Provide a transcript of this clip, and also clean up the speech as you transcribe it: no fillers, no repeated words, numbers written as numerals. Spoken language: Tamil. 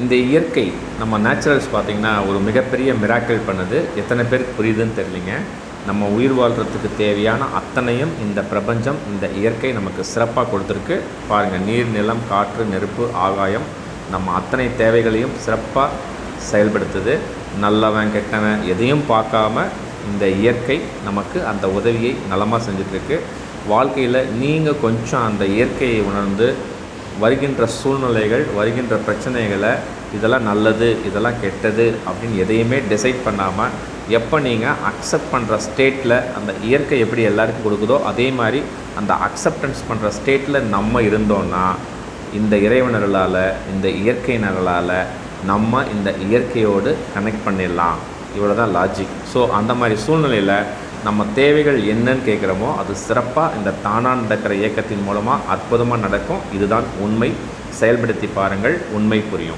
இந்த இயற்கை நம்ம நேச்சுரல்ஸ் பார்த்திங்கன்னா ஒரு மிகப்பெரிய மிராக்கிள் பண்ணுது. எத்தனை பேருக்கு புரியுதுன்னு தெரியலிங்க. நம்ம உயிர் வாழ்கிறதுக்கு தேவையான அத்தனையும் இந்த பிரபஞ்சம், இந்த இயற்கை நமக்கு சிறப்பாக கொடுத்துருக்கு. பாருங்கள், நீர், நிலம், காற்று, நெருப்பு, ஆகாயம், நம்ம அத்தனை தேவைகளையும் சிறப்பாக செயல்படுத்துது. நல்லவன் கெட்டவன் எதையும் பார்க்காம இந்த இயற்கை நமக்கு அந்த உதவியை நலமாக செஞ்சிட்ருக்கு. வாழ்க்கையில் நீங்கள் கொஞ்சம் அந்த இயற்கையை உணர்ந்து வருகின்ற சூழ்நிலைகள், வருகின்ற பிரச்சனைகளை இதெல்லாம் நல்லது, இதெல்லாம் கெட்டது அப்படின்னு எதையுமே டிசைட் பண்ணாமல் எப்போ நீங்கள் அக்செப்ட் பண்ணுற ஸ்டேட்டில் அந்த இயற்கை எப்படி எல்லாருக்கும் கொடுக்குதோ அதே மாதிரி அந்த அக்செப்டன்ஸ் பண்ணுற ஸ்டேட்டில் நம்ம இருந்தோன்னா இந்த இறைவனர்களால், இந்த இயற்கையினர்களால் நம்ம இந்த இயற்கையோடு கனெக்ட் பண்ணிடலாம். இவ்வளோ தான் லாஜிக். ஸோ அந்த மாதிரி சூழ்நிலையில் நம்ம தேவைகள் என்னன்னு கேட்குறோமோ அது சிறப்பாக இந்த தானாக நடக்கிற இயக்கத்தின் மூலமாக அற்புதமாக நடக்கும். இதுதான் உண்மை. செயல்படுத்தி பாருங்கள், உண்மை புரியும்.